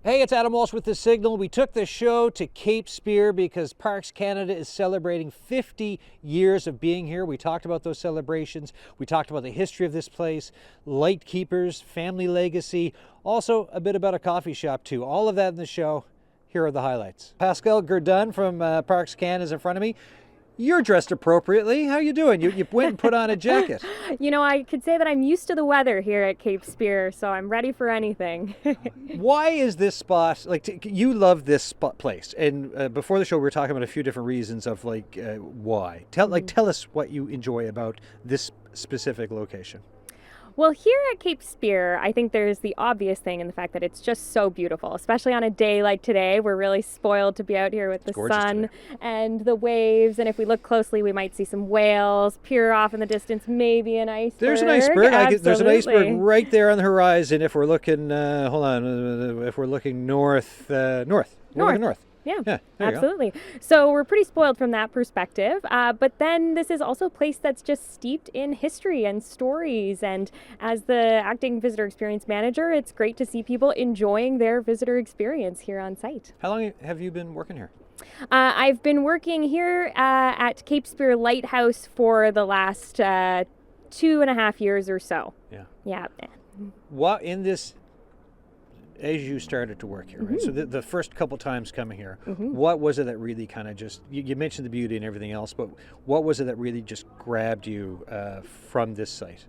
Hey, it's Adam Walsh with The Signal. We took the show to Cape Spear because Parks Canada is celebrating 50 years of being here. We talked about those celebrations. We talked about the history of this place, light keepers, family legacy, also a bit about a coffee shop too. All of that in the show. Here are the highlights. Pascal Gurdon from Parks Canada is in front of me. You're dressed appropriately. How you doing? You went and put on a jacket. You know, I could say that I'm used to the weather here at Cape Spear, so I'm ready for anything. Why is this spot, you love this spot place, and before the show we were talking about a few different reasons of why. Tell us what you enjoy about this specific location. Well, here at Cape Spear, I think there's the obvious thing in the fact that it's just so beautiful, especially on a day like today. We're really spoiled to be out here with the sun today. and the waves, and if we look closely, we might see some whales peer off in the distance, maybe an iceberg. There's an iceberg. There's an iceberg Absolutely. right there on the horizon if we're looking, if we're looking north. We're looking north. Yeah, there you go. absolutely. So we're pretty spoiled from that perspective. But then this is also a place that's just steeped in history and stories. And as the acting visitor experience manager, it's great to see people enjoying their visitor experience here on site. How long have you been working here? I've been working here at Cape Spear Lighthouse for the last 2.5 years or so. Yeah. Yeah. What in this, as you started to work here, right? So the first couple times coming here, what was it that really kind of just, you mentioned the beauty and everything else, but what was it that really just grabbed you from this site?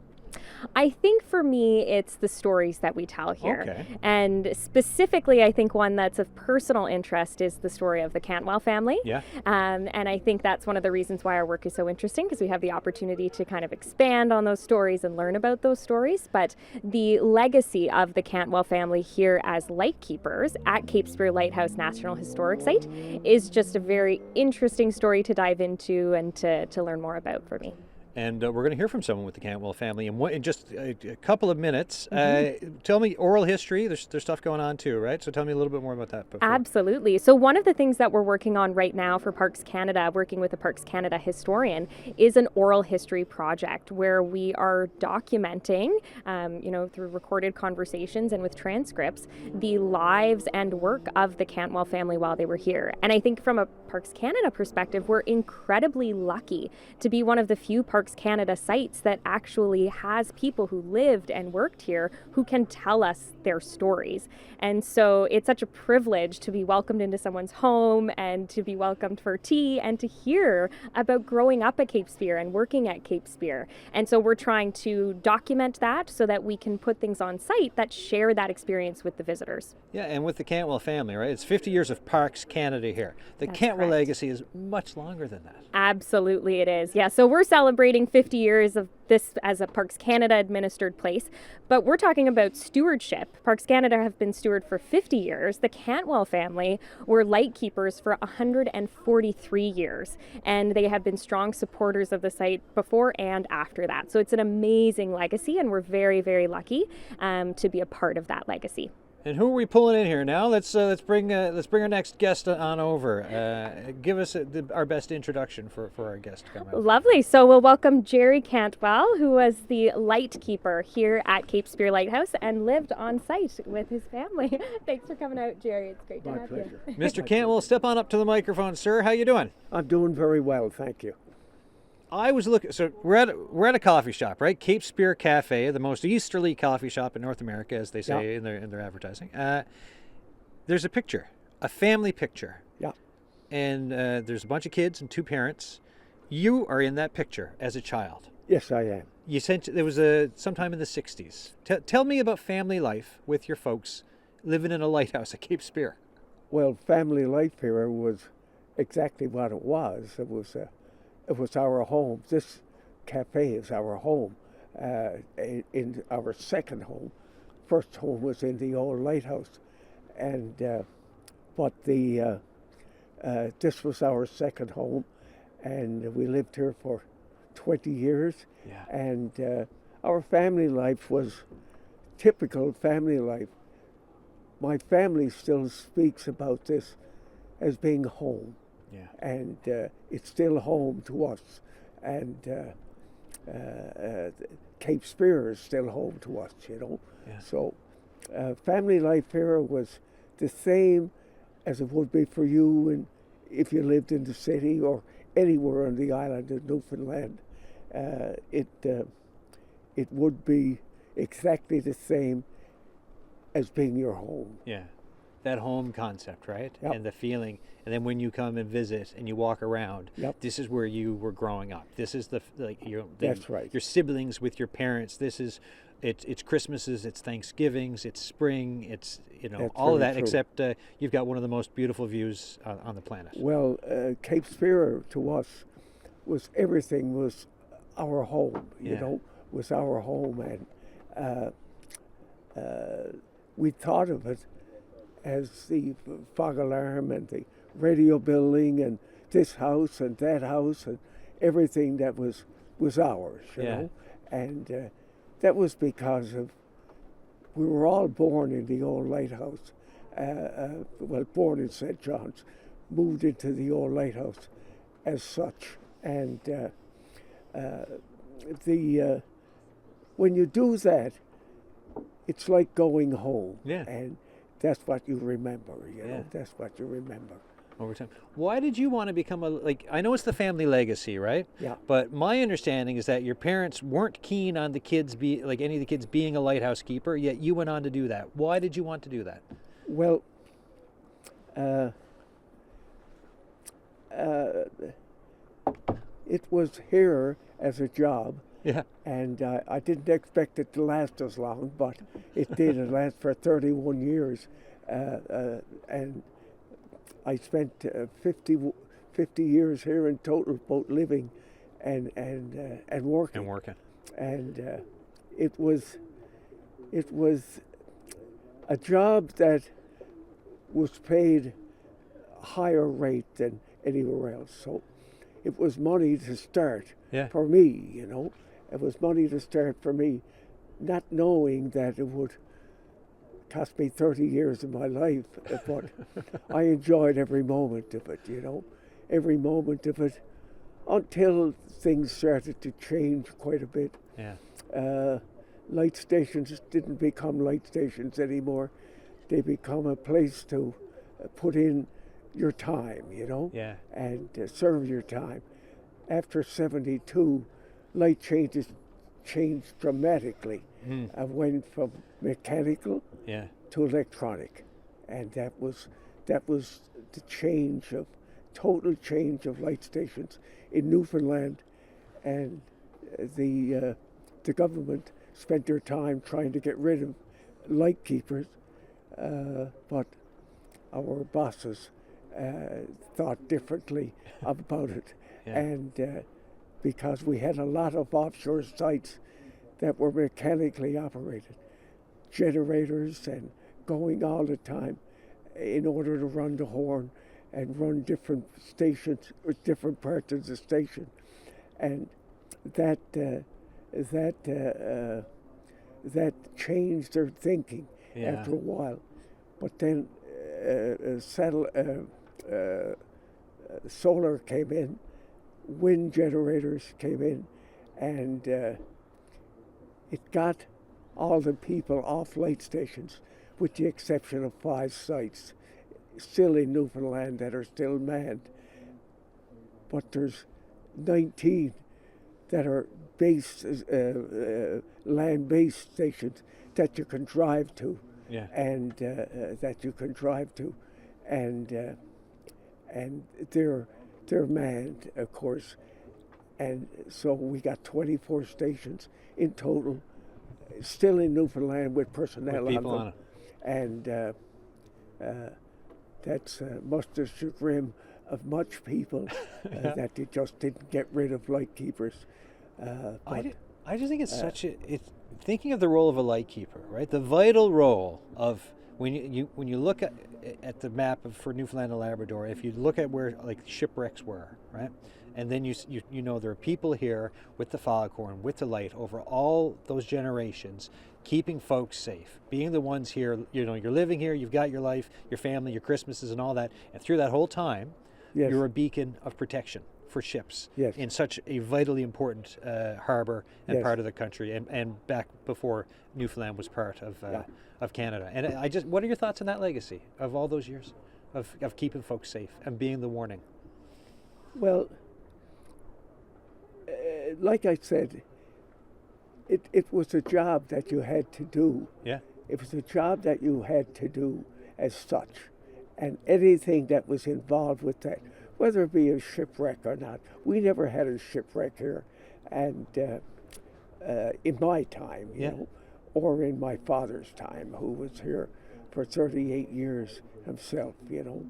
I think for me, it's the stories that we tell here. Okay. And specifically, I think one that's of personal interest is the story of the Canwell family. Yeah. And I think that's one of the reasons why our work is so interesting, because we have the opportunity to kind of expand on those stories and learn about those stories. But the legacy of the Canwell family here as light keepers at Cape Spear Lighthouse National Historic Site is just a very interesting story to dive into and to learn more about for me. And we're going to hear from someone with the Canwell family in just a couple of minutes. Tell me oral history. There's stuff going on too, right? So tell me a little bit more about that. Before. Absolutely. So one of the things that we're working on right now for Parks Canada, working with a Parks Canada historian, is an oral history project where we are documenting, through recorded conversations and with transcripts, the lives and work of the Canwell family while they were here. And I think from a Parks Canada perspective, we're incredibly lucky to be one of the few Parks Canada sites that actually has people who lived and worked here who can tell us their stories. And so it's such a privilege to be welcomed into someone's home and to be welcomed for tea and to hear about growing up at Cape Spear and working at Cape Spear. And so we're trying to document that so that we can put things on site that share that experience with the visitors. Yeah, and with the Canwell family, right? It's 50 years of Parks Canada here. The That's Canwell correct. legacy is much longer than that. Absolutely it is. Yeah, so we're celebrating 50 years of this as a Parks Canada administered place, but we're talking about stewardship. Parks Canada have been steward for 50 years. The Canwell family were light keepers for 143 years, and they have been strong supporters of the site before and after that. So it's an amazing legacy, and we're very, very lucky to be a part of that legacy. And who are we pulling in here now? Let's bring our next guest on over. Give us our best introduction for our guest to come out. Lovely. So we'll welcome Jerry Cantwell, who was the light keeper here at Cape Spear Lighthouse and lived on site with his family. Thanks for coming out, Jerry. It's great to have you. Mr. Cantwell, step on up to the microphone, sir. How you doing? I'm doing very well, thank you. I was looking. So we're at a coffee shop, right? Cape Spear Cafe, the most easterly coffee shop in North America, as they say in their advertising. There's a picture, a family picture. Yeah. And there's a bunch of kids and two parents. You are in that picture as a child. Yes, I am. You sent. There was sometime in the 60s. Tell me about family life with your folks living in a lighthouse at Cape Spear. Well, family life here was exactly what it was. It was our home. This cafe is our home. In our second home, first home was in the old lighthouse, and but this was our second home, and we lived here for 20 years. Yeah. And our family life was typical family life. My family still speaks about this as being home. Yeah. And it's still home to us. And Cape Spear is still home to us, you know. Yeah. So family life here was the same as it would be for you if you lived in the city or anywhere on the island of Newfoundland. It would be exactly the same as being your home. Yeah. That home concept, right? Yep. And the feeling. And then when you come and visit and you walk around, Yep. this is where you were growing up. This is That's right. Your siblings with your parents. This is it's Christmases, it's Thanksgivings, it's spring, it's That's all of very that. true. Except you've got one of the most beautiful views on the planet. Well, Cape Spear to us was everything was our home, Yeah. was our home. And we thought of it as the fog alarm and the radio building and this house and that house and everything that was ours, you Yeah. know. And that was because of we were all born in the old lighthouse. Well, born in St. John's, moved into the old lighthouse as such. And when you do that, it's like going home. Yeah. And that's what you remember, you Yeah. know, that's what you remember. Over time. Why did you want to become I know it's the family legacy, right? Yeah. But my understanding is that your parents weren't keen on the kids any of the kids being a lighthouse keeper, yet you went on to do that. Why did you want to do that? Well, it was here as a job. Yeah. And I didn't expect it to last as long, but it did. It lasted for 31 years. And I spent 50 years here in total, both living and working. And working. And it was a job that was paid a higher rate than anywhere else. So it was money to start for me, you know. It was money to start for me, not knowing that it would cost me 30 years of my life, but I enjoyed every moment of it, you know, every moment of it, until things started to change quite a bit. Yeah. Light stations didn't become light stations anymore. They become a place to put in your time, you know, Yeah. and serve your time. After 72, light changed dramatically. I went from mechanical to electronic, and that was the total change of light stations in Newfoundland, and the government spent their time trying to get rid of light keepers, but our bosses thought differently about it, and because we had a lot of offshore sites that were mechanically operated, generators and going all the time in order to run the horn and run different stations or different parts of the station, and that changed their thinking after a while. But then solar came in, wind generators came in, and it got all the people off light stations, with the exception of 5 sites still in Newfoundland that are still manned. But there's 19 that are land-based stations that you can drive to, and and they're manned, of course. And so we got 24 stations in total, still in Newfoundland with personnel With people on them. on it. And that's much the chagrin of much people that they just didn't get rid of light keepers. I just think it's thinking of the role of a light keeper, right? The vital role of when you look at the map for Newfoundland and Labrador, if you look at where like shipwrecks were, right? And then you know there are people here with the foghorn, with the light over all those generations, keeping folks safe, being the ones here, you know, you're living here, you've got your life, your family, your Christmases and all that, and through that whole time, Yes. you're a beacon of protection for ships Yes. in such a vitally important harbor and Yes. part of the country, and back before Newfoundland was part of Canada. And what are your thoughts on that legacy of all those years of keeping folks safe and being the warning? Well, like I said, it was a job that you had to do. Yeah. It was a job that you had to do as such. And anything that was involved with that, whether it be a shipwreck or not, we never had a shipwreck here. And in my time, you know, or in my father's time, who was here for 38 years himself, you know,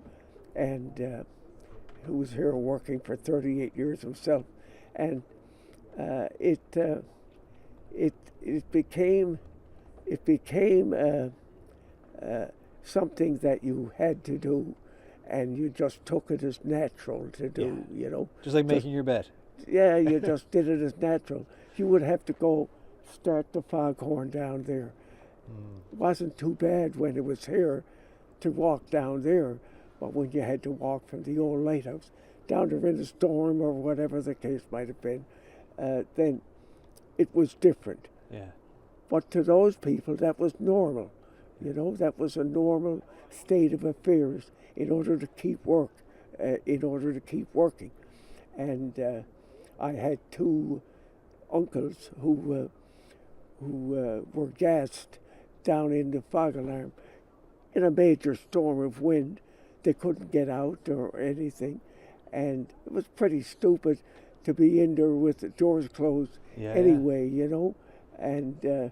and who was here working for 38 years himself. And it became something that you had to do, and you just took it as natural to do, you know. Just like making your bed. Yeah, you just did it as natural. You would have to go start the foghorn down there. It wasn't too bad when it was here to walk down there, but when you had to walk from the old lighthouse down there in a storm or whatever the case might have been, then it was different. Yeah. But to those people, that was normal. You know, that was a normal state of affairs in order to keep working. And I had two uncles who were gassed down in the fog alarm in a major storm of wind. They couldn't get out or anything, and it was pretty stupid to be in there with the doors closed anyway, you know. And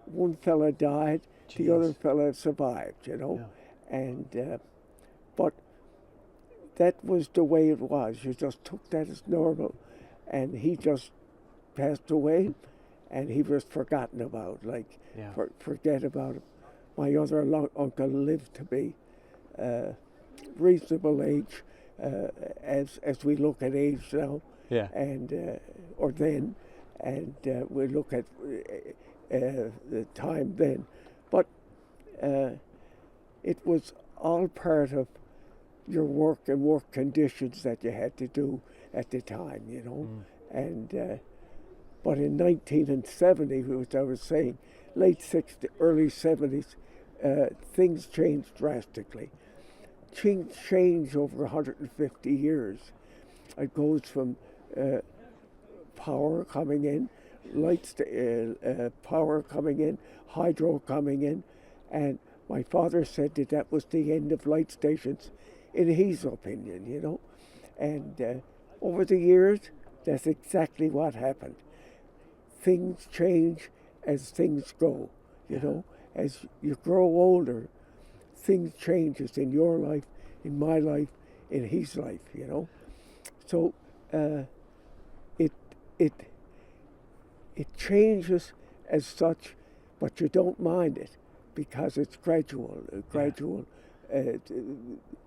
one fella died, the other fella survived, you know. Yeah. And but that was the way it was. You just took that as normal, and he just passed away, and he was forgotten about. Like, forget about him. My other uncle lived to be reasonable age, as we look at age now, and or then, and we look at the time then, but it was all part of your work and work conditions that you had to do at the time, you know. And but in 1970, which I was saying, late 60s, early 70s, things changed drastically. Change over 150 years. It goes from power coming in, power coming in, hydro coming in, and my father said that was the end of light stations, in his opinion, you know. And over the years, that's exactly what happened. Things change as things go, you know. As you grow older, things changes in your life, in my life, in his life, you know. So it changes as such, but you don't mind it because it's gradual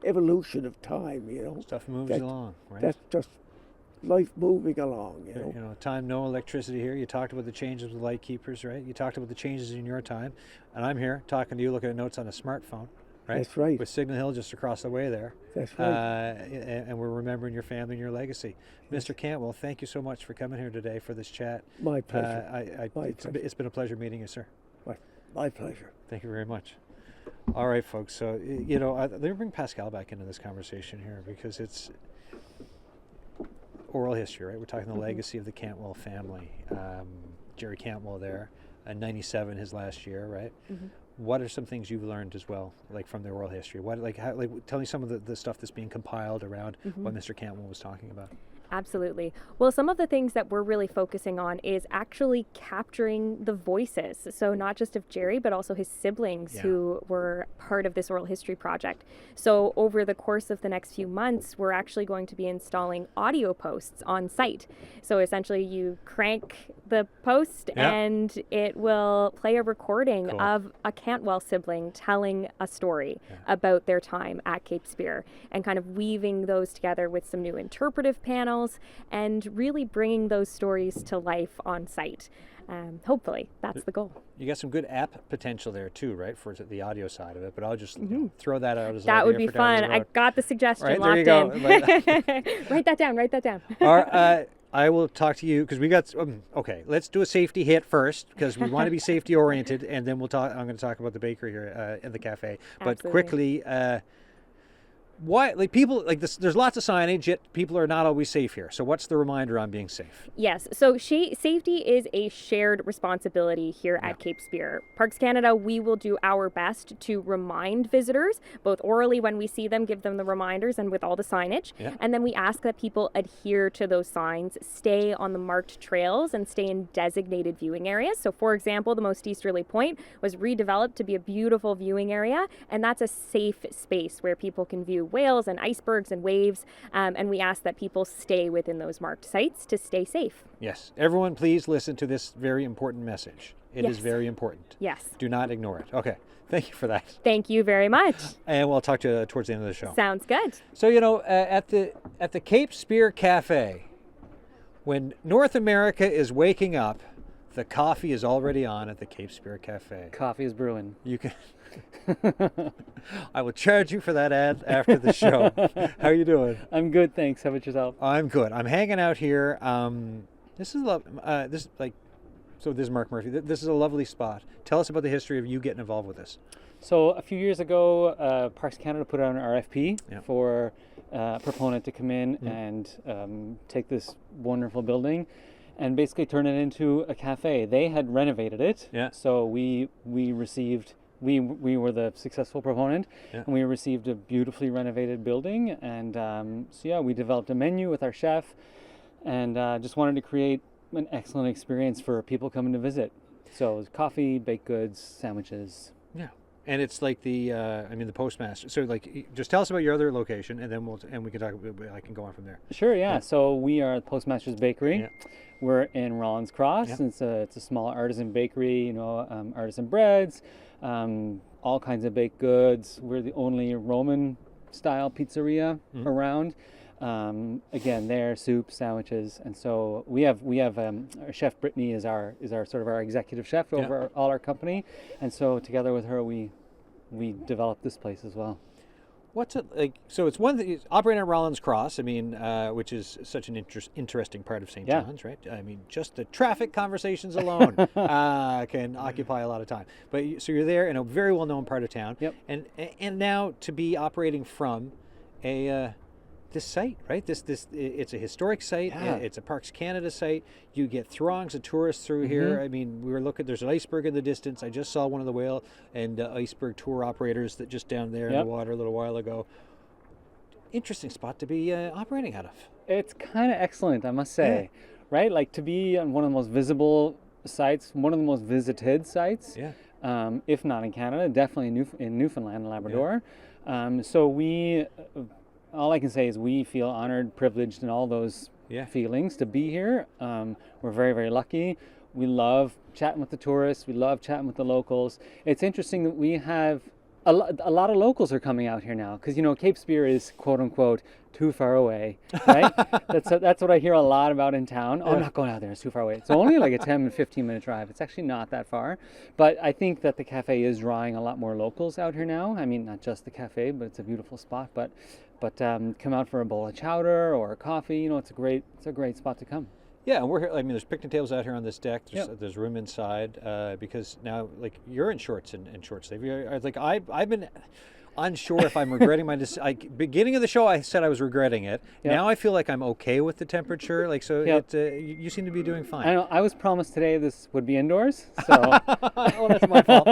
evolution of time, you know. Stuff moves along, right? That's just life moving along, you know. You know, time, no electricity here. You talked about the changes with light keepers, right? You talked about the changes in your time, and I'm here talking to you, looking at notes on a smartphone, right? That's right. With Signal Hill just across the way there. That's right. And we're remembering your family and your legacy. Mr. Canwell, thank you so much for coming here today for this chat. My pleasure. It's been a pleasure meeting you, sir. My pleasure. Thank you very much. All right, folks. So, you know, let me bring Pascal back into this conversation here because it's oral history, right? We're talking the legacy of the Canwell family. Jerry Canwell there, 97 his last year, right? What are some things you've learned as well, like from the oral history? Tell me some of the stuff that's being compiled around what Mr. Canwell was talking about. Absolutely. Well, some of the things that we're really focusing on is actually capturing the voices. So not just of Jerry, but also his siblings who were part of this oral history project. So over the course of the next few months, we're actually going to be installing audio posts on site. So essentially you crank the post and it will play a recording of a Cantwell sibling telling a story about their time at Cape Spear and kind of weaving those together with some new interpretive panels smells, and really bringing those stories to life on site. Hopefully, that's the goal. You got some good app potential there too, right, for the audio side of it. But I'll just throw that out as an That idea would be for down the fun. I road. got the suggestion Right, locked there you in. Write that down. Write that down. I will talk to you because we got. Okay, let's do a safety hit first because we want to be safety oriented, and then we'll talk. I'm going to talk about the bakery here in the cafe. But Absolutely. quickly, why people like this? There's lots of signage, yet people are not always safe here. So what's the reminder on being safe? Yes, so safety is a shared responsibility here at Cape Spear. Parks Canada, we will do our best to remind visitors, both orally when we see them, give them the reminders, and with all the signage. Yeah. And then we ask that people adhere to those signs, stay on the marked trails, and stay in designated viewing areas. So for example, the most easterly point was redeveloped to be a beautiful viewing area, and that's a safe space where people can view whales and icebergs and waves, and we ask that people stay within those marked sites to stay safe. Yes, everyone, please listen to this very important message. It is Yes. very important. Yes. Do not ignore it. Okay, thank you for that. Thank you very much. And we'll talk to you towards the end of the show. Sounds good. So at the Cape Spear Cafe, when North America is waking up, the coffee is already on at the Cape Spear Cafe. Coffee is brewing. You can. I will charge you for that ad after the show. How are you doing? I'm good, thanks. How about yourself? I'm good. I'm hanging out here. This is Mark Murphy. This is a lovely spot. Tell us about the history of you getting involved with this. So a few years ago, Parks Canada put out an RFP Yeah. for a proponent to come in and take this wonderful building and basically turn it into a cafe. They had renovated it, Yeah. so we received. We were the successful proponent, Yeah. and we received a beautifully renovated building. And we developed a menu with our chef, and just wanted to create an excellent experience for people coming to visit. So it was coffee, baked goods, sandwiches. Yeah. And it's like the postmaster. So just tell us about your other location, and then we can talk. I can go on from there. Sure, yeah. So we are at Postmaster's Bakery. Yeah. We're in Rollins Cross. Yeah. It's a small artisan bakery. Artisan breads, all kinds of baked goods. We're the only Roman-style pizzeria around. Again, there soup, sandwiches, and so we have our chef Brittany is our sort of our executive chef over all our company, and so together with her we developed this place as well. What's it like? So it's one that operating at Rollins Cross. I mean, which is such an interesting part of St. Yeah. John's, right? I mean, just the traffic conversations alone can occupy a lot of time. But so you're there in a very well-known part of town. Yep. And now to be operating from this site, right? It's a historic site. Yeah. It's a Parks Canada site. You get throngs of tourists through here. I mean, we were looking. There's an iceberg in the distance. I just saw one of the whale and iceberg tour operators that just down there in the water a little while ago. Interesting spot to be operating out of. It's kind of excellent, I must say, right? Like to be on one of the most visible sites, one of the most visited sites. Yeah. If not in Canada, definitely in Newfoundland and Labrador. So all I can say is we feel honored, privileged, and all those feelings to be here. We're very, very lucky. We love chatting with the tourists. We love chatting with the locals. It's interesting that we have a lot of locals are coming out here now because Cape Spear is quote unquote too far away, right? That's what I hear a lot about in town. Oh, I'm not going out there. It's too far away. It's only like a 10 and 15 minute drive. It's actually not that far. But I think that the cafe is drawing a lot more locals out here now. I mean, not just the cafe, but it's a beautiful spot. But come out for a bowl of chowder or a coffee. It's a great spot to come. Yeah, and we're here. I mean, there's picnic tables out here on this deck. There's room inside because now, you're in shorts and short sleeve. I've been unsure if I'm regretting my beginning of the show. I said I was regretting it. Yep. Now I feel like I'm okay with the temperature. You seem to be doing fine. I know. I was promised today this would be indoors. So well, that's my fault.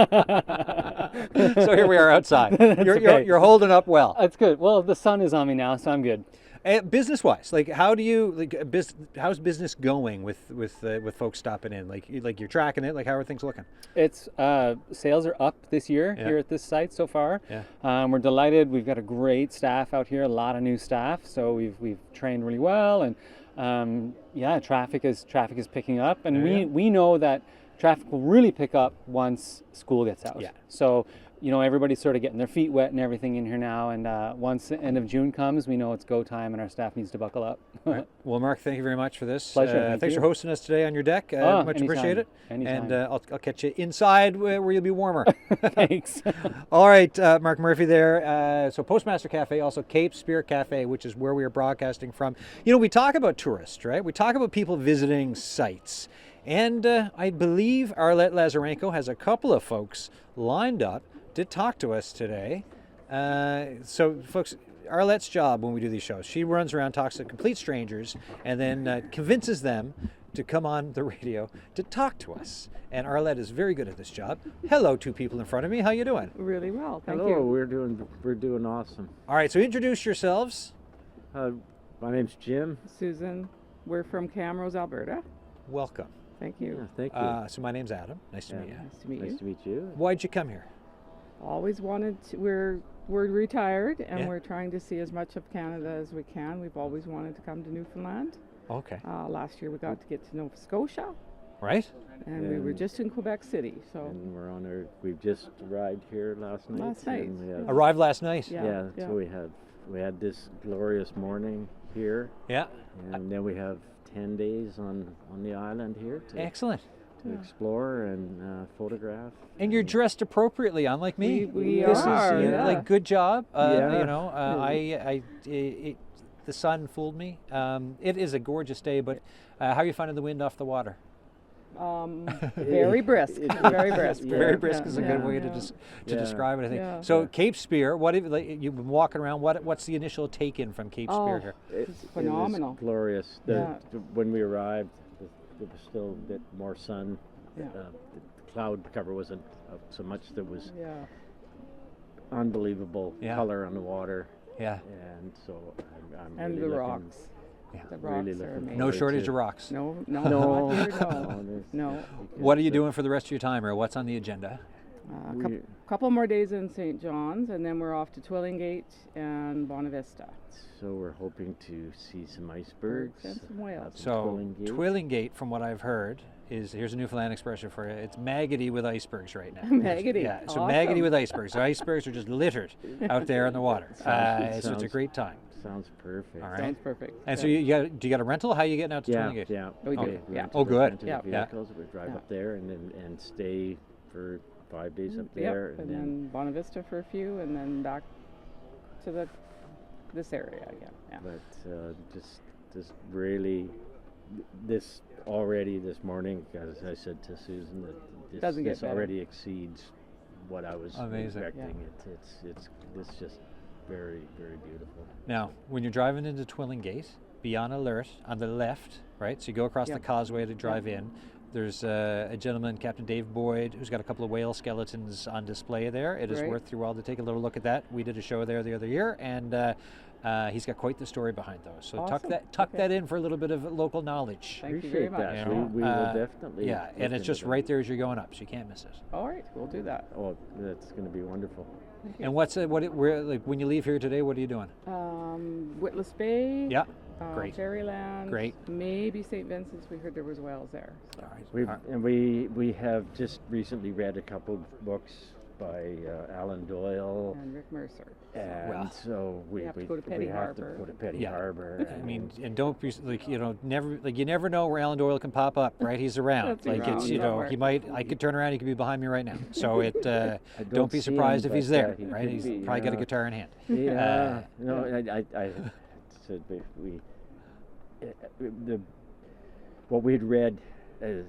So here we are outside. You're holding up well. That's good. Well, the sun is on me now, so I'm good. Business-wise, how do you how's business going with folks stopping in? You're tracking it. How are things looking? It's sales are up this year here at this site so far. Yeah. We're delighted. We've got a great staff out here, a lot of new staff. So we've trained really well, and traffic is picking up, and we know that traffic will really pick up once school gets out. Yeah. So, everybody's sort of getting their feet wet and everything in here now. And once the end of June comes, we know it's go time and our staff needs to buckle up. Right. Well, Mark, thank you very much for this. Pleasure. Thanks for hosting us today on your deck. Much anytime. appreciate it. Anytime. And I'll catch you inside where you'll be warmer. Thanks. All right, Mark Murphy there. So Postmaster Cafe, also Cape Spear Cafe, which is where we are broadcasting from. We talk about tourists, right? We talk about people visiting sites. And I believe Arlette Lazarenko has a couple of folks lined up to talk to us today. So folks, Arlette's job when we do these shows, she runs around, talks to complete strangers, and then convinces them to come on the radio to talk to us. And Arlette is very good at this job. Hello, two people in front of me. How you doing? Really well, thank Hello, you. we're doing awesome. All right, so introduce yourselves. My name's Jim. Susan, we're from Camrose, Alberta. Welcome. Thank you. Yeah, thank you. So my name's Adam. Nice to meet you. Nice to meet Nice you. to meet you. Why'd you come here? Always wanted to, we're retired and Yeah. we're trying to see as much of Canada as we can. We've always wanted to come to Newfoundland. Okay. Last year we got to get to Nova Scotia Right? and we were And- just in Quebec City. So And we've just arrived here last night. Last night. and we have- Arrived last night. yeah, so we had this glorious morning here, Yeah. and then we have 10 days on the island here to Excellent. explore and photograph. And you're dressed appropriately, unlike me. We This are, is yeah. like good job. Yeah. The sun fooled me. It is a gorgeous day, but how are you finding the wind off the water? very brisk, very brisk. Very brisk Yeah, is a yeah, good way yeah. to Yeah. describe it, I think. Yeah. So Cape Spear, you've been walking around. What's the initial take-in from Cape Spear here? It's phenomenal. It was glorious. When we arrived, there was still a bit more sun. Yeah. The cloud cover wasn't so much. There was Yeah. unbelievable Yeah. color on the water, Yeah. and so I'm And really the looking- rocks. Yeah. The really rocks looking are amazing. No forward shortage to- of rocks. No, No, not here, no. there's- No. What are you because, doing for the rest of your time, or what's on the agenda? we- Couple more days in St. John's, and then we're off to Twillingate and Bonavista. So we're hoping to see some icebergs. And some whales. up in So Twillingate. Twillingate, from what I've heard, here's a Newfoundland expression for you. It's maggoty with icebergs right now. Maggoty. Yeah, so Awesome. maggoty with icebergs. The icebergs are just littered out there in the water. So it's a Sounds- great time. Sounds perfect. All right. Sounds perfect. And so Yeah. do you got a rental? How are you getting out to Yeah, Twillingate? yeah. We do, Okay, yeah. rented Oh, good. rented Yeah. vehicles. We drive Yeah. up there and stay for 5 days up Yep, there, and then Bonavista for a few, and then back to this area again. Yeah. but just really this already this morning, as I said to Susan, that Doesn't get this better. already exceeds what I was Amazing. expecting. It's just very, very beautiful. Now, when you're driving into Twillingate, be on alert on the left, right? So you go across Yep. the causeway to drive in. There's a gentleman, Captain Dave Boyd, who's got a couple of whale skeletons on display there. It is Great. worth your while to take a little look at that. We did a show there the other year, and he's got quite the story behind those. So tuck Awesome. that Okay. in for a little bit of local knowledge. Thank you very Appreciate much. that. You know, we will definitely. Yeah, look and it's into just that. right there as you're going up, so you can't miss it. All right, we'll do that. Oh, that's going to be wonderful. And when you leave here today, what are you doing? Witless Bay. Yeah, great. Fairyland. Great. Maybe St. Vincent's. We heard there was whales there. So. All right. We have just recently read a couple books by Alan Doyle, And Rick Mercer. and Well, so we have to go to Petty we have Harbour. to go to Petty Yeah. Harbor. I mean, and don't be you never know where Alan Doyle can pop up, right? He's around. That's Like around it's somewhere. he might. I could turn around. He could be behind me right now. So don't be see him, surprised if he's but, there, he right? could He's be, probably got a yeah. guitar in hand. Yeah, no, I said what we had read as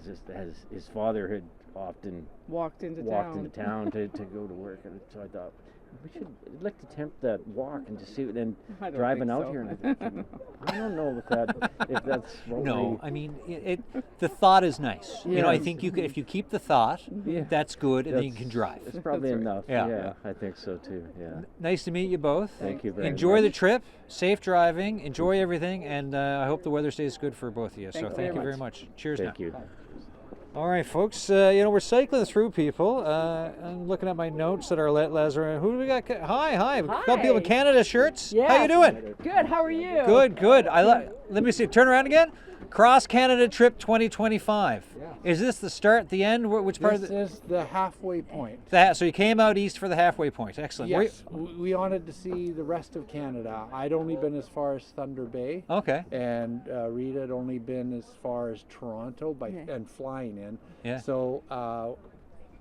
his father had often Walked into walked town. into town to go to work, and so I thought I'd like to attempt that walk and just see it. And I don't driving think out so. here, and I think, I don't know if that's what No, I mean the thought is nice. You know, I Yes. think if you keep the thought, Yeah. that's good, and then you That's- can drive. It's probably That's right. enough. Yeah. Yeah, I think so too. Yeah. Nice to meet you both. Thank you very Enjoy much. the trip. Safe driving. Enjoy everything, and I hope the weather stays good for both of you. So Thank you thank you very very much. Cheers. Thank now. you. All right, folks. We're cycling through people. I'm looking at my notes that are Lazarus. Who do we got? Hi. We've got people in Hi. Canada shirts. How you Yes. doing? Good. How are you? Good. Let me see. Turn around again. Cross Canada Trip 2025. Yeah. Is this the start, the end? Which part This of the? is the halfway point. So you came out east for the halfway point. Excellent. Yes, we wanted to see the rest of Canada. I'd only been as far as Thunder Bay. Okay. And Rita had only been as far as Toronto and flying in. Yeah. So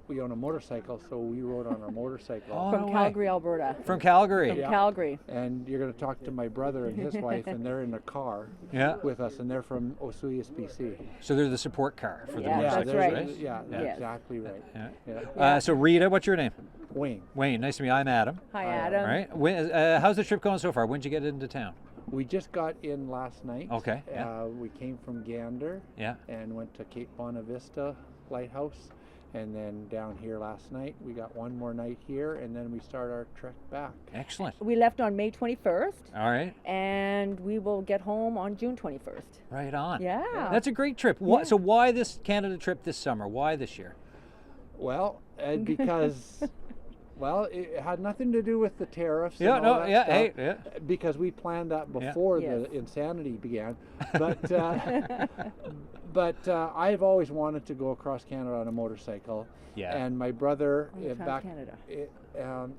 we own a motorcycle, so we rode on our motorcycle. Oh, From no way. Calgary, Alberta. From Calgary. From Yeah. Calgary. And you're going to talk to my brother and his wife, and they're in the car Yeah. with us, and they're from Osoyoos, BC. So they're the support car for the Yeah, motorcycle, that's right. right? Yeah, Yes. exactly right. Yeah. Yeah. So Rita, what's your name? Wayne. Wayne. Nice to meet you. I'm Adam. Hi, All Adam. right. How's the trip going so far? When did you get into town? We just got in last night. Okay, yeah. We came from Gander Yeah. and went to Cape Bonavista Lighthouse, and then down here last night. We got one more night here, and then we start our trek back. Excellent. We left on May 21st, All right. and we will get home on June 21st. Right on. Yeah. That's a great trip. So why this Canada trip this summer? Why this year? Well, because, well, it had nothing to do with the tariffs. Yeah, and all no, that yeah, stuff, hey, yeah. Because we planned that before Yes. the insanity began. But I've always wanted to go across Canada on a motorcycle. Yeah. And my brother On the back Trans-Canada.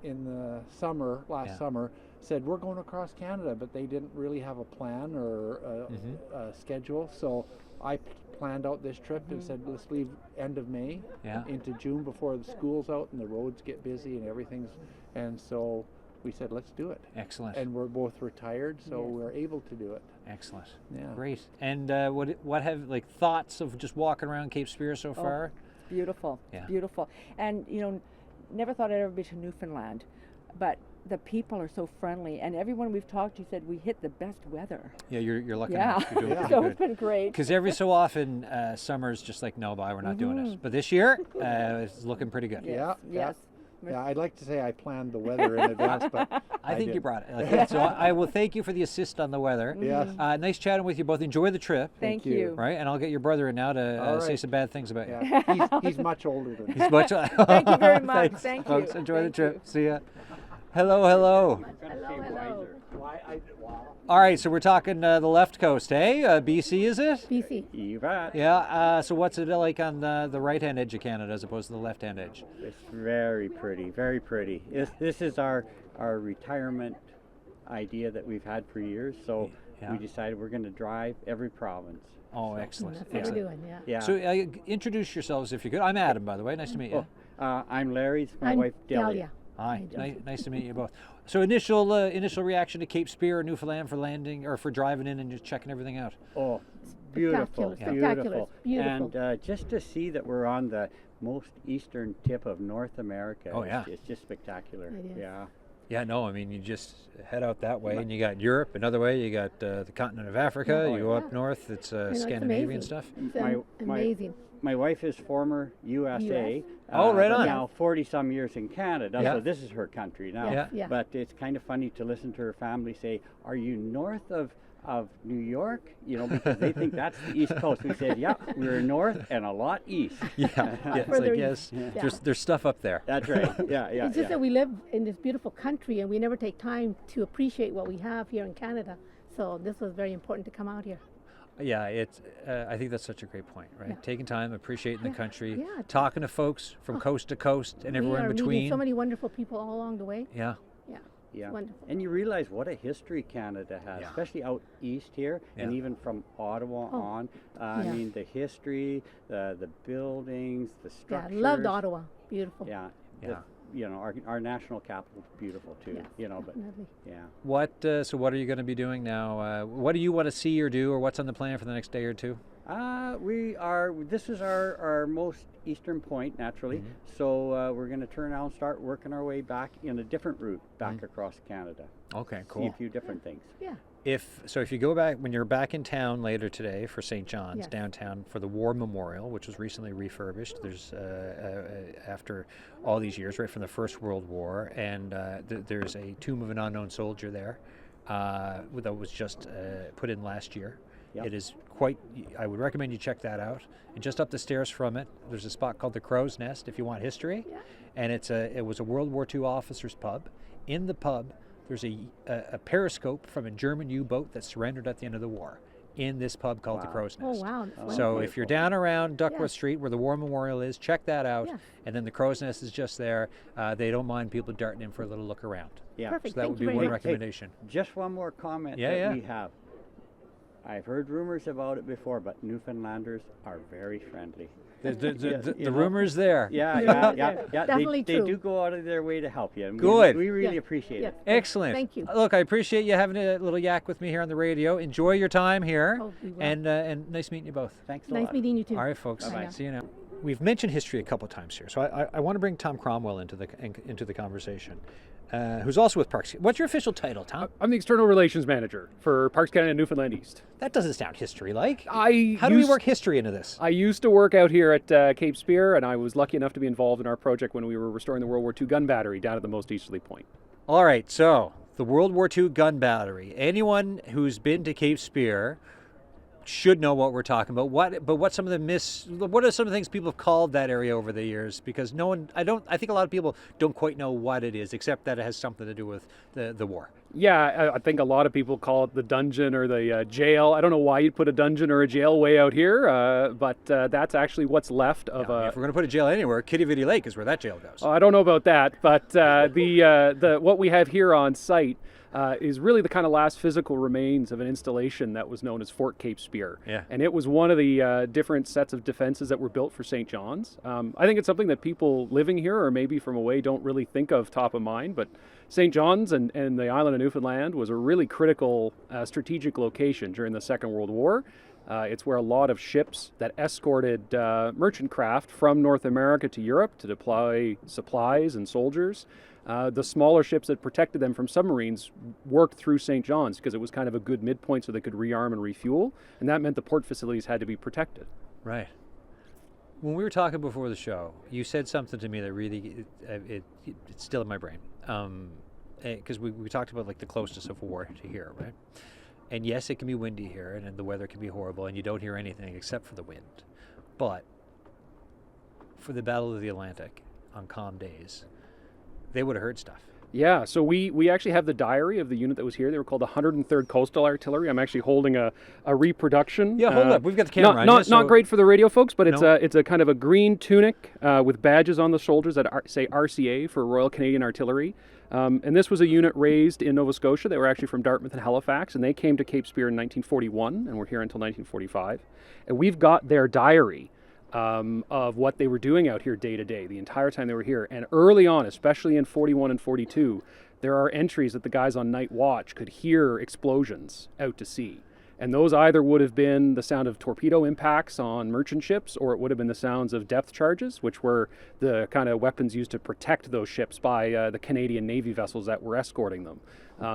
in the summer, last summer, said we're going across Canada, but they didn't really have a plan or a schedule. So I planned out this trip and said let's leave end of May into June before the school's out and the roads get busy and everything's. And so we said let's do it. Excellent. And we're both retired, so we're able to do it. Excellent. Yeah. Great. And what have thoughts of just walking around Cape Spear so far? Beautiful. Yeah. Beautiful. And, never thought I'd ever be to Newfoundland, but the people are so friendly, and everyone we've talked to said we hit the best weather. Yeah, you're lucky. Yeah. enough. You're doing pretty So good. it's been great. Because every so often, summer's just like, no, bye, we're not doing it. But this year, it's looking pretty good. Yeah. Yes. Yeah, I'd like to say I planned the weather in advance, but I think you didn't. brought it. Okay, so I will thank you for the assist on the weather. Yes. Nice chatting with you both. Enjoy the trip. Thank you. you. Right, and I'll get your brother in now to All say right. some bad things about you. Yeah, he's much older than me. He's much. Thank you very much. Thanks, Thank you. folks. Enjoy the Thank trip. you. See ya. Hello. All right, so we're talking the left coast, hey? BC, is it? BC. You bet. Yeah. So what's it like on the right-hand edge of Canada as opposed to the left-hand edge? It's very pretty, very pretty. This is our retirement idea that we've had for years. So we decided we're going to drive every province. Oh, excellent. That's what we're doing, yeah. Yeah. So introduce yourselves if you could. I'm Adam, by the way. Nice to meet you. I'm Larry. It's my I'm wife, Delia. Dahlia. Hi. Nice to meet you both. So initial reaction to Cape Spear, Newfoundland for landing or for driving in and just checking everything out. Oh, beautiful, Spectacular, beautiful. beautiful. And just to see that we're on the most eastern tip of North America. Oh, yeah. It's just spectacular. It is. Yeah. Yeah, no, I mean, you just head out that way and you got Europe, another way, you got the continent of Africa, you go up north, it's Scandinavian amazing. stuff. It's amazing. My wife is former USA. Oh, right but on. Now 40-some years in Canada, Yeah. so this is her country now. Yeah. Yeah. But it's kind of funny to listen to her family say, "Are you north of New York?" Because they think that's the East Coast. We said, "Yeah, we're north and a lot east." Yeah, it's Further like, east. yes, Yeah. there's stuff up there. That's right. Yeah. It's just that we live in this beautiful country and we never take time to appreciate what we have here in Canada. So this was very important to come out here. Yeah, it's. I think that's such a great point, right? Yeah. Taking time, appreciating the country, Yeah. talking to folks from coast to coast and everywhere we in are meeting between. so many wonderful people all along the way. Yeah. Yeah. Yeah. It's wonderful. And you realize what a history Canada has, Yeah. especially out east here, and Yeah. even from Ottawa Oh. on. I Yeah. mean, the history, the buildings, the Yeah, structures. I loved Ottawa. Beautiful. Yeah. Yeah. Our national capital is beautiful too. Yes, But definitely. yeah. What? So what are you going to be doing now? What do you want to see or do, or what's on the plan for the next day or two? This is our most eastern point, naturally. So we're going to turn around and start working our way back in a different route back across Canada. Okay, See cool. a few different things. Yeah. If you go back when you're back in town later today for St. John's Yes. downtown for the War Memorial, which was recently refurbished. There's after all these years, right from the First World War, and there's a tomb of an unknown soldier there that was just put in last year. Yep. It is quite. I would recommend you check that out. And just up the stairs from it, there's a spot called the Crow's Nest if you want history. Yeah. And it was a World War II officers' pub. In the pub, there's a periscope from a German U-boat that surrendered at the end of the war. in this pub called the Crow's Oh, Nest. wow. That's So wonderful. if you're down around Duckworth Yeah. Street where the War Memorial is, check that out. Yeah. And then the Crow's Nest is just there. They don't mind people darting in for a little look around. Yeah. Perfect. So that Thank would you be very one much. recommendation. Just one more comment Yeah, that yeah. we have. I've heard rumors about it before, but Newfoundlanders are very friendly. The you know. rumor's there. Yeah. Definitely they true. do go out of their way to help you. And Good. We really Yeah. appreciate Yeah. it. Excellent. Thank you. Look, I appreciate you having a little yak with me here on the radio. Enjoy your time here. Oh, we will. And nice meeting you both. Thanks a Nice lot. meeting you too. All right, folks. Bye-bye. See you now. We've mentioned history a couple times here, so I want to bring Tom Cromwell into the conversation, who's also with Parks. What's your official title, Tom? I'm the External Relations Manager for Parks Canada and Newfoundland East. That doesn't sound history-like. How How do we work history into this? I used to work out here at Cape Spear, and I was lucky enough to be involved in our project when we were restoring the World War II gun battery down at the most easterly point. All right, so the World War II gun battery. Anyone who's been to Cape Spear should know what we're talking about. What are some of the things people have called that area over the years? Because I think a lot of people don't quite know what it is, except that it has something to do with the war. Yeah, I think a lot of people call it the dungeon or the jail. I don't know why you'd put a dungeon or a jail way out here, but that's actually what's left of If we're going to put a jail anywhere, Kitty Vitty Lake is where that jail goes. I don't know about that, but the what we have here on site is really the kind of last physical remains of an installation that was known as Fort Cape Spear. Yeah. And it was one of the different sets of defenses that were built for St. John's. I think it's something that people living here or maybe from away don't really think of top of mind, but St. John's and the island of Newfoundland was a really critical strategic location during the Second World War. It's where a lot of ships that escorted merchant craft from North America to Europe to deploy supplies and soldiers. The smaller ships that protected them from submarines worked through St. John's because it was kind of a good midpoint so they could rearm and refuel, and that meant the port facilities had to be protected. Right. When we were talking before the show, you said something to me that really, it's still in my brain. Because we talked about like the closeness of war to here, right? And yes, it can be windy here, and the weather can be horrible, and you don't hear anything except for the wind. But for the Battle of the Atlantic on calm days, they would have heard stuff. Yeah, so we actually have the diary of the unit that was here. They were called the 103rd Coastal Artillery. I'm actually holding a reproduction. Yeah, hold up. We've got the camera on you, Not great for the radio folks, but No. it's a kind of a green tunic with badges on the shoulders that say RCA for Royal Canadian Artillery. And this was a unit raised in Nova Scotia. They were actually from Dartmouth and Halifax, and they came to Cape Spear in 1941 and were here until 1945. And we've got their diary of what they were doing out here day to day, the entire time they were here. And early on, especially in 41 and 42, there are entries that the guys on night watch could hear explosions out to sea. And those either would have been the sound of torpedo impacts on merchant ships, or it would have been the sounds of depth charges, which were the kind of weapons used to protect those ships by the Canadian Navy vessels that were escorting them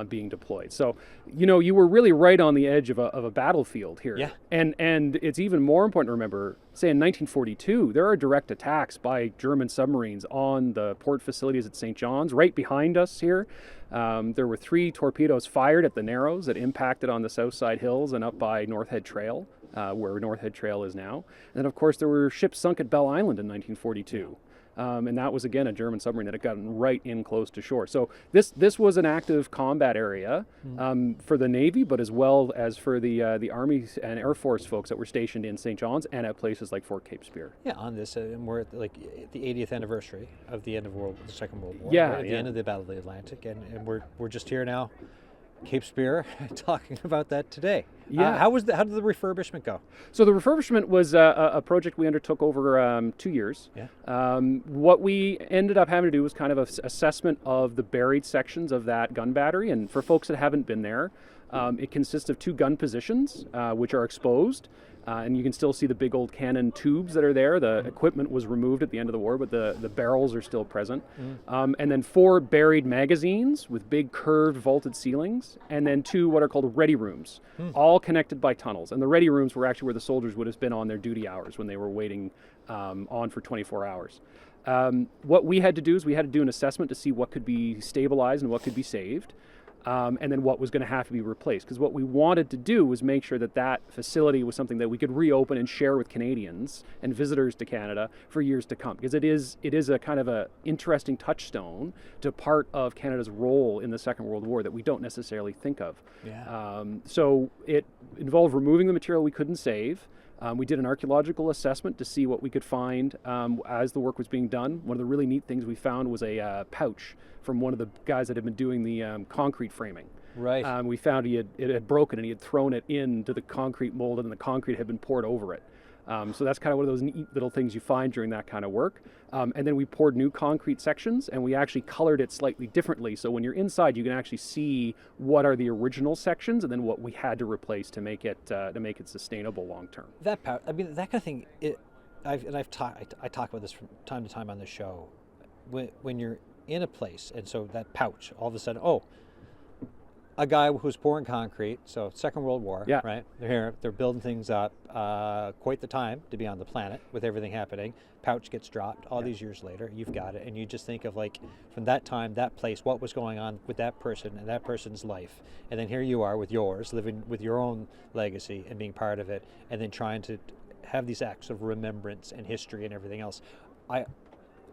being deployed. So, you were really right on the edge of a battlefield here. Yeah. And it's even more important to remember, say in 1942, there are direct attacks by German submarines on the port facilities at St. John's, right behind us here. There were 3 torpedoes fired at the Narrows that impacted on the South Side Hills and up by North Head Trail, where North Head Trail is now. And then, of course, there were ships sunk at Bell Island in 1942. And that was, again, a German submarine that had gotten right in close to shore. So this was an active combat area for the Navy, but as well as for the Army and Air Force folks that were stationed in St. John's and at places like Fort Cape Spear. Yeah, on this, and we're at the 80th anniversary of the end of the Second World War. Yeah, right at the end of the Battle of the Atlantic, and we're just here now, Cape Spear, talking about that today. Yeah. How did the refurbishment go? So the refurbishment was a project we undertook over 2 years. Yeah. What we ended up having to do was kind of an assessment of the buried sections of that gun battery. And for folks that haven't been there, it consists of 2 gun positions, which are exposed. And you can still see the big old cannon tubes that are there. The equipment was removed at the end of the war, but the barrels are still present. And then 4 buried magazines with big curved vaulted ceilings, and then 2 what are called ready rooms, all connected by tunnels. And the ready rooms were actually where the soldiers would have been on their duty hours when they were waiting on for 24 hours. What we had to do is we had to do an assessment to see what could be stabilized and what could be saved. and then what was going to have to be replaced. Because what we wanted to do was make sure that that facility was something that we could reopen and share with Canadians and visitors to Canada for years to come. Because it is a kind of a interesting touchstone to part of Canada's role in the Second World War that we don't necessarily think of. Yeah. So it involved removing the material we couldn't save. We did an archaeological assessment to see what we could find as the work was being done. One of the really neat things we found was a pouch from one of the guys that had been doing the concrete framing. Right. We found it had broken and he had thrown it into the concrete mold and the concrete had been poured over it. So that's kind of one of those neat little things you find during that kind of work. And then we poured new concrete sections and we actually colored it slightly differently. So when you're inside, you can actually see what are the original sections and then what we had to replace to make it sustainable long term. That that kind of thing. I talk about this from time to time on the show. When you're in a place, and so that pouch, all of a sudden, a guy who's pouring concrete, so Second World War, yeah. Right? They're here, they're building things up, quite the time to be on the planet with everything happening. Pouch gets dropped all these years later, you've got it, and you just think of like, from that time, that place, what was going on with that person and that person's life. And then here you are with yours, living with your own legacy and being part of it, and then trying to have these acts of remembrance and history and everything else.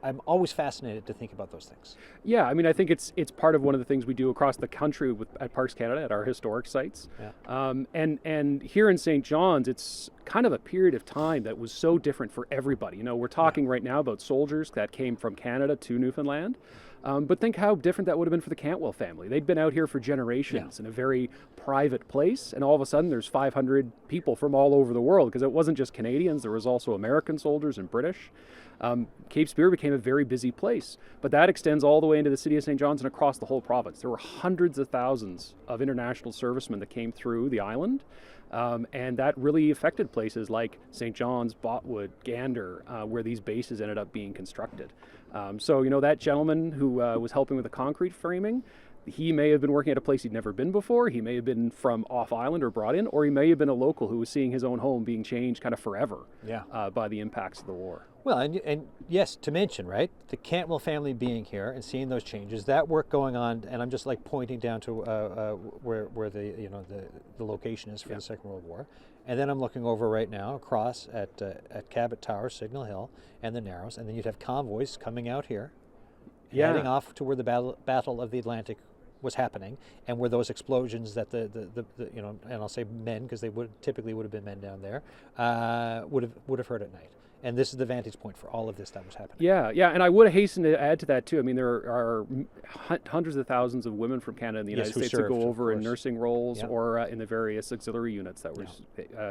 I'm always fascinated to think about those things. Yeah, I mean, I think it's part of one of the things we do across the country at Parks Canada, at our historic sites. Yeah. And here in St. John's, it's kind of a period of time that was so different for everybody. You know, we're talking right now about soldiers that came from Canada to Newfoundland. But think how different that would have been for the Canwell family. They'd been out here for generations in a very private place, and all of a sudden there's 500 people from all over the world, because it wasn't just Canadians, there was also American soldiers and British. Cape Spear became a very busy place, but that extends all the way into the city of St. John's and across the whole province. There were hundreds of thousands of international servicemen that came through the island, and that really affected places like St. John's, Botwood, Gander, where these bases ended up being constructed. So, you know, that gentleman who was helping with the concrete framing, he may have been working at a place he'd never been before. He may have been from off island or brought in, or he may have been a local who was seeing his own home being changed kind of forever by the impacts of the war. Well, and yes, to mention, right, the Canwell family being here and seeing those changes, that work going on, and I'm just like pointing down to where the location is for the Second World War, and then I'm looking over right now across at Cabbat Tower, Signal Hill, and the Narrows, and then you'd have convoys coming out here, heading off to where the Battle of the Atlantic was happening, and where those explosions that the and I'll say men, because they typically would have been men down there, would have heard at night. And this is the vantage point for all of this that was happening. Yeah, and I would hasten to add to that too. I mean, there are hundreds of thousands of women from Canada and the United States that go over in nursing roles or in the various auxiliary units that were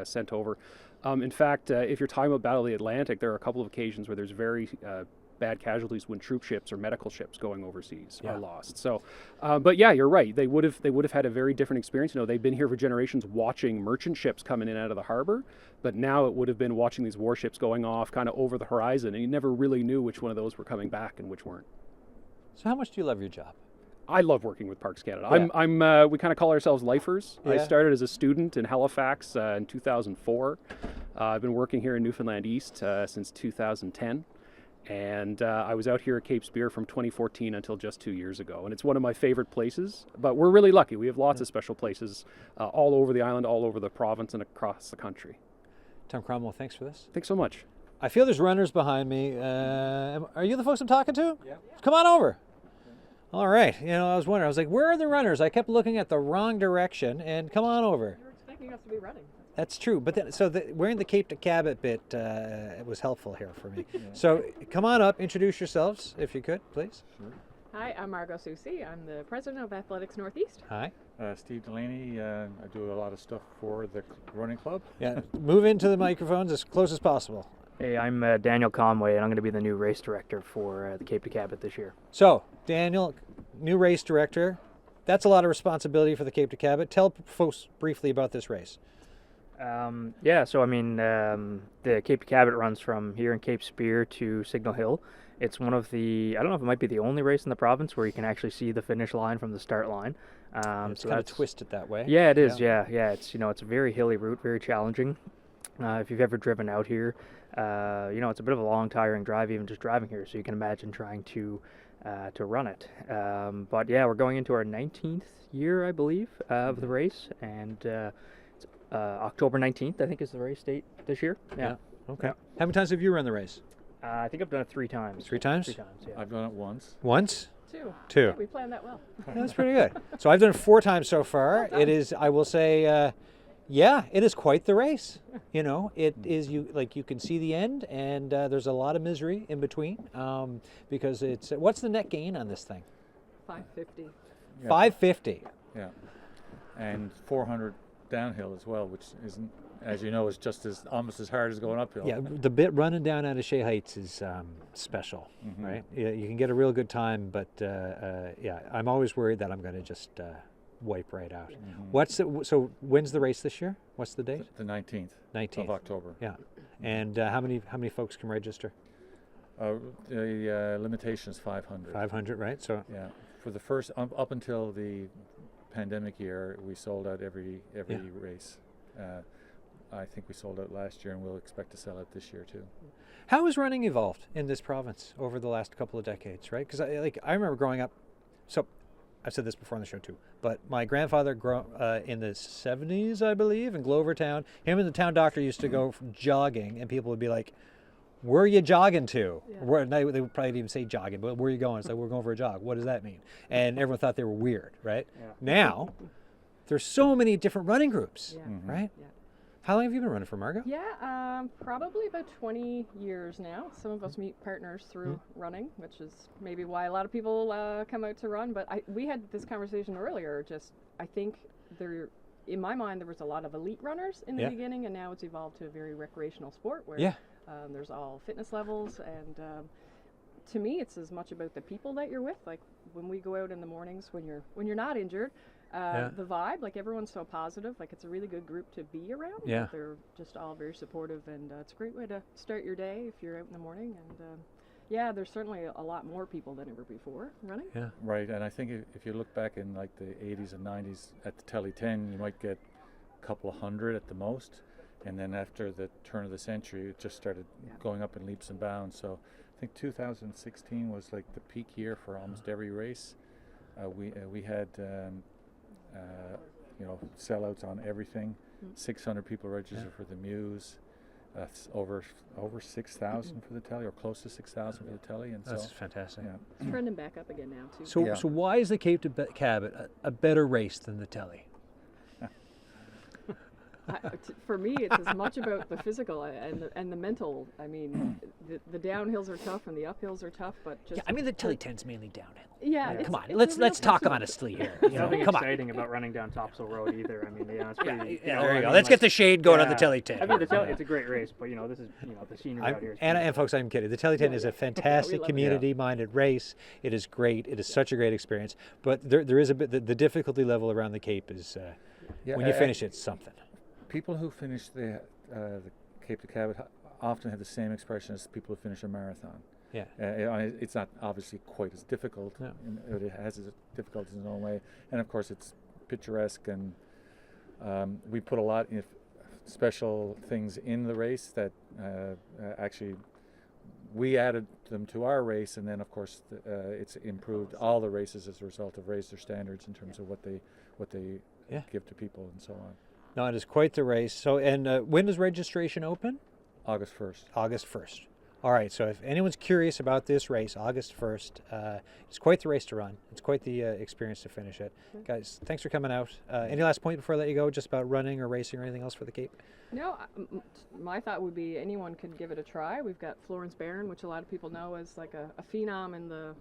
sent over. In fact, if you're talking about Battle of the Atlantic, there are a couple of occasions where there's very bad casualties when troop ships or medical ships going overseas are lost. So, but yeah, you're right. They would have had a very different experience. You know, they've been here for generations watching merchant ships coming in and out of the harbor, but now it would have been watching these warships going off kind of over the horizon, and you never really knew which one of those were coming back and which weren't. So how much do you love your job? I love working with Parks Canada. Yeah. We kind of call ourselves lifers. Yeah. I started as a student in Halifax in 2004. I've been working here in Newfoundland East since 2010. And I was out here at Cape Spear from 2014 until just 2 years ago. And it's one of my favorite places, but we're really lucky. We have lots of special places all over the island, all over the province, and across the country. Tom Cromwell, thanks for this. Thanks so much. I feel there's runners behind me. Are you the folks I'm talking to? Yeah. Come on over. All right. You know, I was wondering, I was like, where are the runners? I kept looking at the wrong direction, and come on over. You were expecting us to be running. That's true, but then, wearing the Cape to Cabbat bit it was helpful here for me. So come on up, introduce yourselves, if you could, please. Sure. Hi, I'm Margot Soucy. I'm the president of Athletics Northeast. Hi. Steve Delaney. I do a lot of stuff for the running club. Yeah, move into the microphones as close as possible. Hey, I'm Daniel Conway, and I'm going to be the new race director for the Cape to Cabbat this year. So, Daniel, new race director. That's a lot of responsibility for the Cape to Cabbat. Tell folks briefly about this race. So I mean, the Cape to Cabbat runs from here in Cape Spear to Signal Hill. It's one of the, I don't know if it might be the only race in the province where you can actually see the finish line from the start line. It's kind of twisted that way. Yeah, it is. Yeah. It's, it's a very hilly route, very challenging. If you've ever driven out here, it's a bit of a long, tiring drive, even just driving here. So you can imagine trying to to run it. But yeah, we're going into our 19th year, I believe, of the race, and it's, October 19th, I think, is the race date this year. Yeah. Okay. Yeah. How many times have you run the race? I think I've done it 3 times. 3 times? 3 times, yeah. I've done it once. Once? 2. 2. Yeah, we planned that well. That's pretty good. So I've done it 4 times so far. It is, I will say, yeah, it is quite the race. You know, it is, you can see the end, and there's a lot of misery in between, because it's, what's the net gain on this thing? 550. Yeah. 550. Yeah, and 400 downhill as well, which isn't, as you know, is just as almost as hard as going uphill. Yeah, the bit running down out of Shea Heights is special, right? Yeah, you can get a real good time, but yeah, I'm always worried that I'm going to just wipe right out. So when's the race this year? What's the date? The 19th. 19th of October. Yeah, and how many folks can register? The limitation is 500. 500, right? So yeah, for the first up until the pandemic year, we sold out every race. I think we sold out last year, and we'll expect to sell it this year too. How has running evolved in this province over the last couple of decades, right? Because I remember growing up, so I've said this before on the show too, but my grandfather in the 70s, I believe, in Glovertown, him and the town doctor used to go jogging, and people would be like, where are you jogging to? Yeah. They would probably even say jogging, but where are you going? It's like, we're going for a jog. What does that mean? And everyone thought they were weird, right? Yeah. Now, there's so many different running groups, right? Yeah. How long have you been running for, Margot? Yeah, probably about 20 years now. Some of us meet partners through running, which is maybe why a lot of people come out to run. But we had this conversation earlier. I think in my mind, there was a lot of elite runners in the beginning, and now it's evolved to a very recreational sport where there's all fitness levels. And to me, it's as much about the people that you're with. Like when we go out in the mornings, when you're not injured. The vibe, like everyone's so positive, like it's a really good group to be around. Yeah. They're just all very supportive, and it's a great way to start your day if you're out in the morning. And yeah, there's certainly a lot more people than ever before running. Yeah. Right, and I think if you look back in like the 80s and 90s at the Telly 10, you might get a couple of hundred at the most, and then after the turn of the century, it just started going up in leaps and bounds. So I think 2016 was like the peak year for almost every race. We had sellouts on everything. 600 people registered for the Muse. Over 6,000 for the Telly, or close to 6,000 for the Telly. And that's so fantastic. Yeah. It's trending back up again now too. So why is the Cape to Cabot a better race than the Telly? For me, it's as much about the physical and the mental. I mean, the downhills are tough and the uphills are tough, but just I mean the Telly 10's mainly downhill. Yeah, come on, let's talk honestly here. Nothing exciting about running down Topsail Road either. I mean, it's pretty. There you go. Let's get the shade going on the Telly 10. I mean, the Telly, it's a great race, but this is the scenery out here. And folks, I'm kidding. The Telly 10 is a fantastic community-minded race. It is great. It is such a great experience. But there is a bit the difficulty level around the Cape is when you finish it's something. People who finish the Cape to Cabot often have the same expression as people who finish a marathon. Yeah. It's not obviously quite as difficult. No. It has its difficulties in its own way. And of course it's picturesque, and we put a lot of special things in the race that actually we added them to our race, and then of course it's improved all the races as a result of raised their standards in terms of what they give to people and so on. No, it is quite the race. So, and when does registration open? August 1st. August 1st. All right, so if anyone's curious about this race, August 1st, it's quite the race to run. It's quite the experience to finish it. Guys, thanks for coming out. Any last point before I let you go, just about running or racing or anything else for the Cape? No, my thought would be anyone could give it a try. We've got Florence Barron, which a lot of people know as like a phenom in the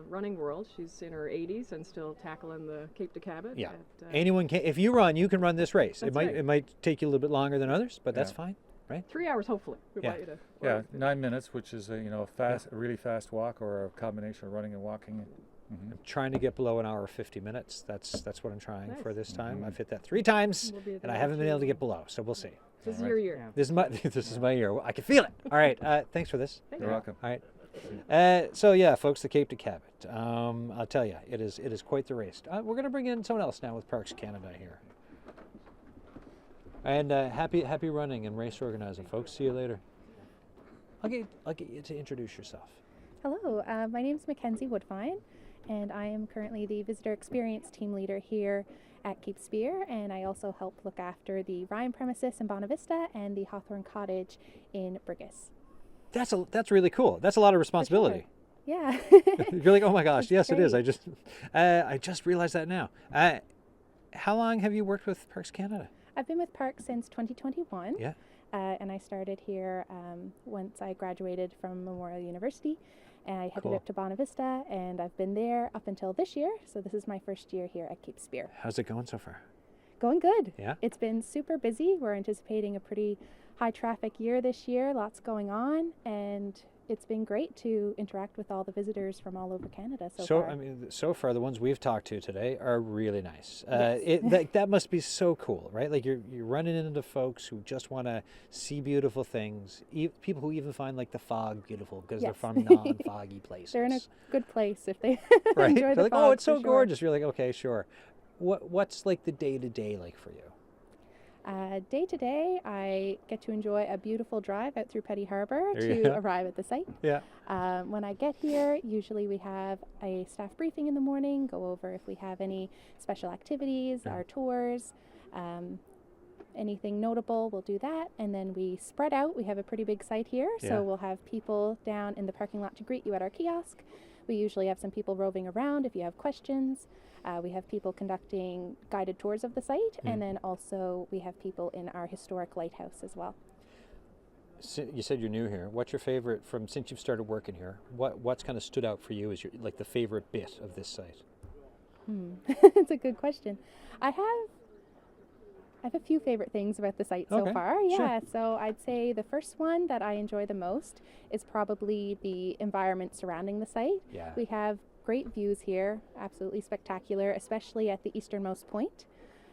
running world. She's in her 80s and still tackling the Cape to Cabot. Yeah, anyone can. If you run, you can run this race. It might take you a little bit longer than others, but that's fine. Right? 3 hours, hopefully. We want you to 9 minutes, which is a really fast walk, or a combination of running and walking. I'm trying to get below an hour 50 minutes. That's what I'm trying for this time. I've hit that 3 times, and I haven't been able to get below. So we'll see. This is your year. This is my year. I can feel it. All right. Thanks for this. You're welcome. All right. So yeah, folks, the Cape to Cabot. I'll tell you, it is quite the race. We're going to bring in someone else now with Parks Canada here. And happy running and race organizing, folks. See you later. I'll get you to introduce yourself. Hello, my name is Mackenzie Woodfine, and I am currently the Visitor Experience Team Leader here at Cape Spear, and I also help look after the Ryan premises in Bonavista and the Hawthorne Cottage in Brigus. That's really cool. That's a lot of responsibility. Yeah. You're like, oh my gosh, That's yes, it is. great. I just realized that now. How long have you worked with Parks Canada? I've been with Parks since 2021. Yeah. And I started here once I graduated from Memorial University, and I headed Cool. up to Bonavista, and I've been there up until this year. So this is my first year here at Cape Spear. How's it going so far? Going good. Yeah. It's been super busy. We're anticipating a pretty high traffic year this year, lots going on, and it's been great to interact with all the visitors from all over Canada so far. I mean, so far the ones we've talked to today are really nice. Yes. That must be so cool, right? Like you're running into folks who just want to see beautiful things. People who even find like the fog beautiful because they're Yes. from non-foggy places. They're in a good place if they right? enjoy They're the like, fog, oh, it's for so sure. gorgeous. You're like, okay, sure. What's like the day-to-day like for you? Day to day, I get to enjoy a beautiful drive out through Petty Harbor There you to go. arrive at the site. Yeah. When I get here, usually we have a staff briefing in the morning, go over if we have any special activities, our tours, anything notable, we'll do that. And then we spread out. We have a pretty big site here, Yeah. so we'll have people down in the parking lot to greet you at our kiosk. We usually have some people roving around if you have questions. We have people conducting guided tours of the site, and then also we have people in our historic lighthouse as well. You said you're new here. What's your favorite from since you've started working here? What's kind of stood out for you as your like the favorite bit of this site? That's a good question. I have a few favorite things about the site so Okay, far. Yeah, sure. so I'd say the first one that I enjoy the most is probably the environment surrounding the site. Yeah. We have great views here, absolutely spectacular, especially at the easternmost point.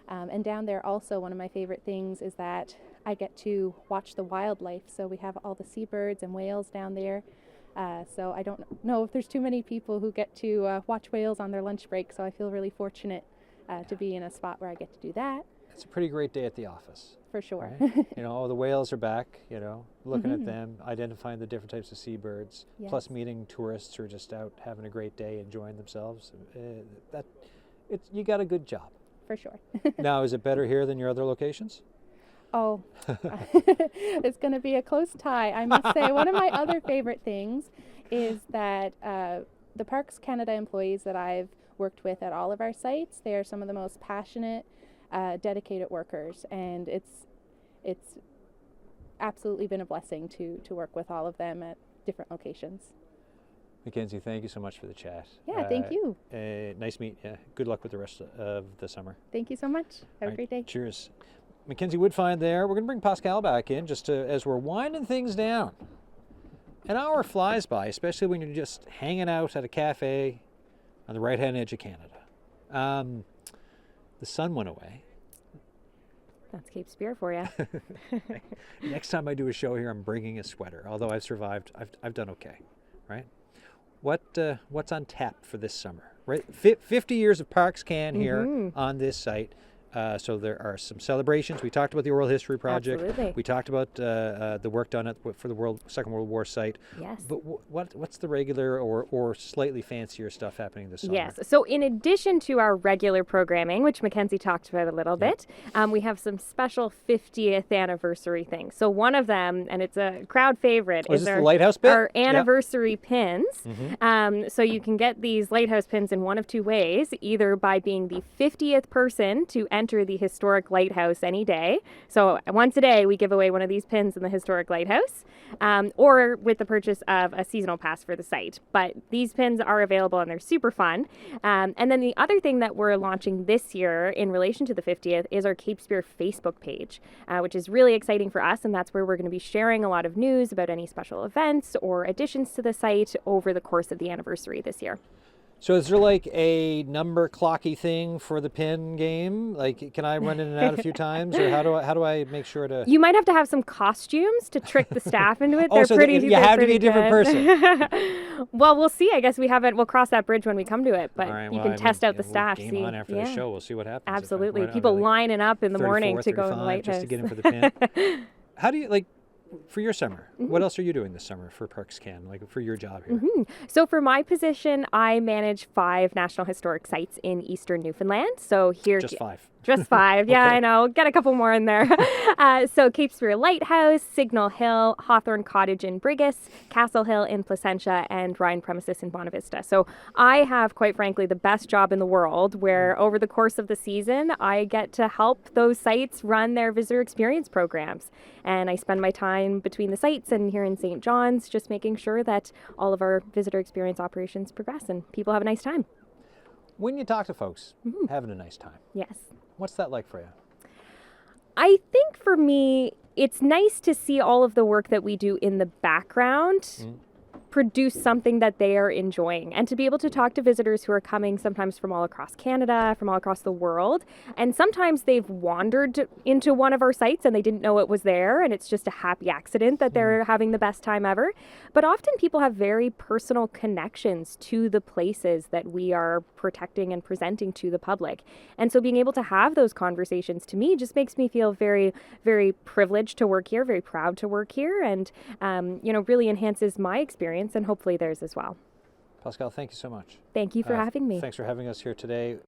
And down there also, one of my favorite things is that I get to watch the wildlife. So we have all the seabirds and whales down there. So I don't know if there's too many people who get to watch whales on their lunch break. So I feel really fortunate to be in a spot where I get to do that. It's a pretty great day at the office. For sure. Right? The whales are back, looking at them, identifying the different types of seabirds, plus Yes. meeting tourists who are just out having a great day, enjoying themselves. You got a good job. For sure. Now, is it better here than your other locations? Oh, it's going to be a close tie. I must say, one of my other favorite things is that the Parks Canada employees that I've worked with at all of our sites, they are some of the most passionate, dedicated workers, and it's absolutely been a blessing to work with all of them at different locations. Mackenzie, thank you so much for the chat. Yeah, thank you. Nice meet you. Good luck with the rest of the summer. Thank you so much. Have a great day. Cheers. Mackenzie Woodfine there. We're going to bring Pascal back in just as we're winding things down. An hour flies by, especially when you're just hanging out at a cafe on the right-hand edge of Canada. The sun went away. That's Cape Spear for you. Next time I do a show here, I'm bringing a sweater. Although I've survived, I've done okay, right? What's on tap for this summer? Right, 50 years of Parks Can here on this site. So there are some celebrations. We talked about the Oral History Project. Absolutely. We talked about the work done for the Second World War site. Yes. But what's the regular or slightly fancier stuff happening this summer? Yes. So in addition to our regular programming, which Mackenzie talked about a little bit, we have some special 50th anniversary things. So one of them, and it's a crowd favorite, is this the lighthouse bit? our anniversary pins. Mm-hmm. So you can get these lighthouse pins in one of two ways, either by being the 50th person to enter the historic lighthouse any day. So once a day, we give away one of these pins in the historic lighthouse, or with the purchase of a seasonal pass for the site. But these pins are available and they're super fun. And then the other thing that we're launching this year in relation to the 50th is our Cape Spear Facebook page, which is really exciting for us. And that's where we're going to be sharing a lot of news about any special events or additions to the site over the course of the anniversary this year. So is there like a number clocky thing for the pin game? Like, can I run in and out a few times, or how do I make sure to? You might have to have some costumes to trick the staff into it. Oh, so you they're have to be a pretty different good. person. Well, we'll see. I guess we'll cross that bridge when we come to it. But All right, you well, can I test mean, out the we'll staff. game See, on after the show. We'll see what happens. Absolutely. If I run People under, like, lining up in the morning 34, to go in the 35, lighthouse. just to get in for the pin. How do you like? for your summer, what else are you doing this summer for Parks Can, like for your job here? So for my position, I manage 5 National Historic Sites in eastern Newfoundland. So here, Just 5. Just 5. Yeah, Okay. I know. Get a couple more in there. So Cape Spear Lighthouse, Signal Hill, Hawthorne Cottage in Brigus, Castle Hill in Placentia, and Ryan Premises in Bonavista. So I have, quite frankly, the best job in the world where over the course of the season, I get to help those sites run their visitor experience programs. And I spend my time between the sites and here in St. John's just making sure that all of our visitor experience operations progress and people have a nice time. When you talk to folks, having a nice time. Yes. What's that like for you? I think for me, it's nice to see all of the work that we do in the background produce something that they are enjoying, and to be able to talk to visitors who are coming sometimes from all across Canada, from all across the world, and sometimes they've wandered into one of our sites and they didn't know it was there, and it's just a happy accident that they're having the best time ever. But often people have very personal connections to the places that we are protecting and presenting to the public. And so being able to have those conversations to me just makes me feel very, very privileged to work here, very proud to work here, and really enhances my experience and hopefully theirs as well. Pascal, thank you so much. Thank you for having me. Thanks for having us here today.